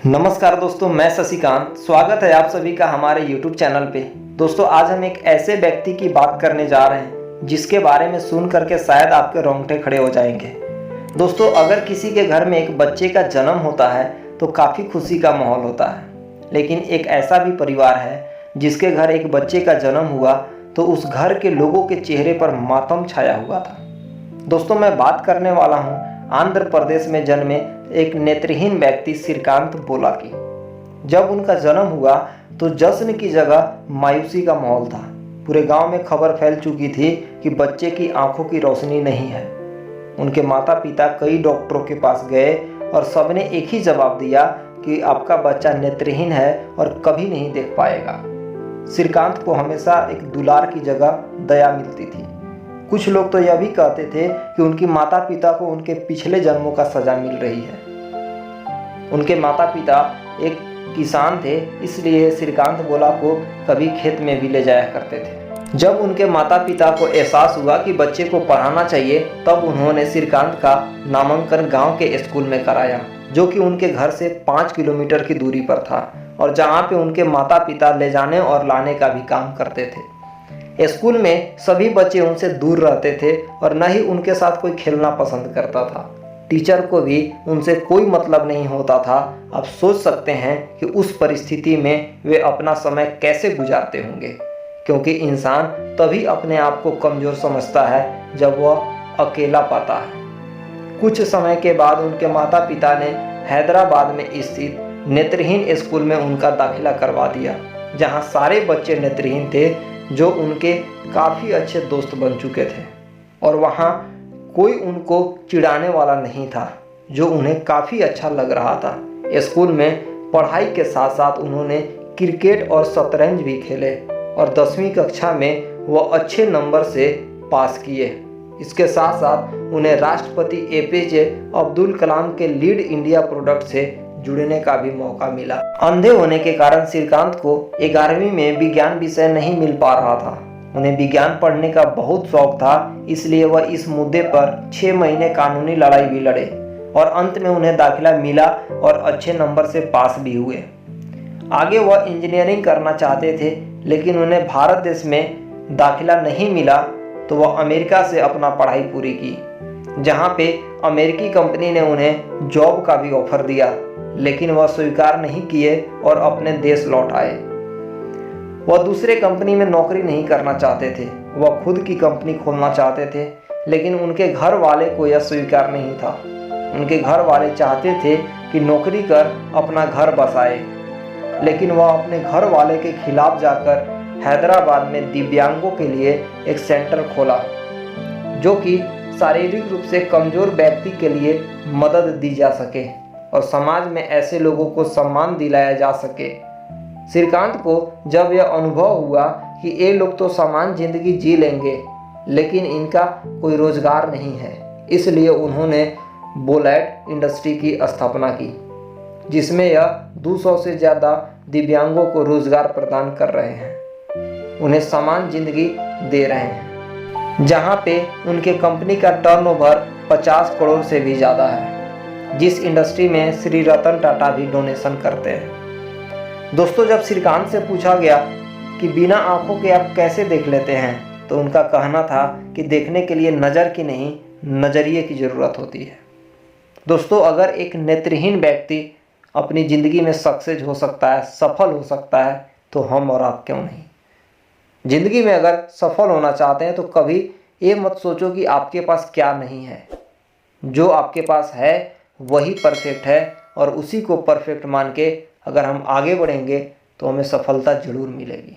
नमस्कार दोस्तों, मैं शशिकांत। स्वागत है आप सभी का हमारे YouTube चैनल पे। दोस्तों, आज हम एक ऐसे व्यक्ति की बात करने जा रहे हैं जिसके बारे में सुन करके शायद आपके रोंगटे खड़े हो जाएंगे। दोस्तों, अगर किसी के घर में एक बच्चे का जन्म होता है तो काफ़ी खुशी का माहौल होता है, लेकिन एक ऐसा भी परिवार है जिसके घर एक बच्चे का जन्म हुआ तो उस घर के लोगों के चेहरे पर मातम छाया हुआ था। दोस्तों, मैं बात करने वाला हूँ आंध्र प्रदेश में जन्मे एक नेत्रहीन व्यक्ति श्रीकांत बोला की। जब उनका जन्म हुआ तो जश्न की जगह मायूसी का माहौल था। पूरे गांव में खबर फैल चुकी थी कि बच्चे की आंखों की रोशनी नहीं है। उनके माता पिता कई डॉक्टरों के पास गए और सबने एक ही जवाब दिया कि आपका बच्चा नेत्रहीन है और कभी नहीं देख पाएगा। श्रीकांत को हमेशा एक दुलार की जगह दया मिलती थी। कुछ लोग तो यह भी कहते थे कि उनकी माता पिता को उनके पिछले जन्मों का सजा मिल रही है। उनके माता पिता एक किसान थे, इसलिए श्रीकांत बोला को कभी खेत में भी ले जाया करते थे। जब उनके माता पिता को एहसास हुआ कि बच्चे को पढ़ाना चाहिए, तब उन्होंने श्रीकांत का नामांकन गांव के स्कूल में कराया, जो कि उनके घर से 5 किलोमीटर की दूरी पर था और जहां पे उनके माता पिता ले जाने और लाने का भी काम करते थे। स्कूल में सभी बच्चे उनसे दूर रहते थे और न ही उनके साथ कोई खेलना पसंद करता था। टीचर को भी उनसे कोई मतलब नहीं होता था। आप सोच सकते हैं कि उस परिस्थिति में वे अपना समय कैसे गुजारते होंगे, क्योंकि इंसान तभी अपने आप को कमज़ोर समझता है जब वह अकेला पाता है। कुछ समय के बाद उनके माता पिता ने हैदराबाद में स्थित नेत्रहीन स्कूल में उनका दाखिला करवा दिया, जहां सारे बच्चे नेत्रहीन थे जो उनके काफ़ी अच्छे दोस्त बन चुके थे, और वहाँ कोई उनको चिढ़ाने वाला नहीं था, जो उन्हें काफ़ी अच्छा लग रहा था। स्कूल में पढ़ाई के साथ साथ उन्होंने क्रिकेट और शतरंज भी खेले और 10वीं कक्षा में वह अच्छे नंबर से पास किए। इसके साथ साथ उन्हें राष्ट्रपति APJ अब्दुल कलाम के लीड इंडिया प्रोडक्ट से जुड़ने का भी मौका मिला। अंधे होने के कारण श्रीकांत को 11वीं में विज्ञान विषय नहीं मिल पा रहा था। उन्हें विज्ञान पढ़ने का बहुत शौक था, इसलिए वह इस मुद्दे पर 6 महीने कानूनी लड़ाई भी लड़े और अंत में उन्हें दाखिला मिला और अच्छे नंबर से पास भी हुए। आगे वह इंजीनियरिंग करना चाहते थे, लेकिन उन्हें भारत देश में दाखिला नहीं मिला तो वह अमेरिका से अपना पढ़ाई पूरी की, जहाँ पे अमेरिकी कंपनी ने उन्हें जॉब का भी ऑफर दिया, लेकिन वह स्वीकार नहीं किए और अपने देश लौट आए। वह दूसरे कंपनी में नौकरी नहीं करना चाहते थे, वह खुद की कंपनी खोलना चाहते थे, लेकिन उनके घर वाले को यह स्वीकार नहीं था। उनके घर वाले चाहते थे कि नौकरी कर अपना घर बसाए, लेकिन वह अपने घर वाले के खिलाफ जाकर हैदराबाद में दिव्यांगों के लिए एक सेंटर खोला, जो कि शारीरिक रूप से कमज़ोर व्यक्ति के लिए मदद दी जा सके और समाज में ऐसे लोगों को सम्मान दिलाया जा सके। श्रीकांत को जब यह अनुभव हुआ कि ये लोग तो समान जिंदगी जी लेंगे, लेकिन इनका कोई रोजगार नहीं है, इसलिए उन्होंने बोलेट इंडस्ट्री की स्थापना की, जिसमें यह 200 से ज़्यादा दिव्यांगों को रोजगार प्रदान कर रहे हैं, उन्हें समान जिंदगी दे रहे हैं, जहां पे उनके कंपनी का टर्नओवर 50 करोड़ से भी ज़्यादा है, जिस इंडस्ट्री में श्री रतन टाटा भी डोनेशन करते हैं। दोस्तों, जब श्रीकांत से पूछा गया कि बिना आंखों के आप कैसे देख लेते हैं, तो उनका कहना था कि देखने के लिए नज़र की नहीं, नज़रिए की ज़रूरत होती है। दोस्तों, अगर एक नेत्रहीन व्यक्ति अपनी ज़िंदगी में सक्सेस हो सकता है, सफल हो सकता है, तो हम और आप क्यों नहीं। ज़िंदगी में अगर सफल होना चाहते हैं तो कभी ये मत सोचो कि आपके पास क्या नहीं है। जो आपके पास है वही परफेक्ट है, और उसी को परफेक्ट मान के अगर हम आगे बढ़ेंगे तो हमें सफलता जरूर मिलेगी।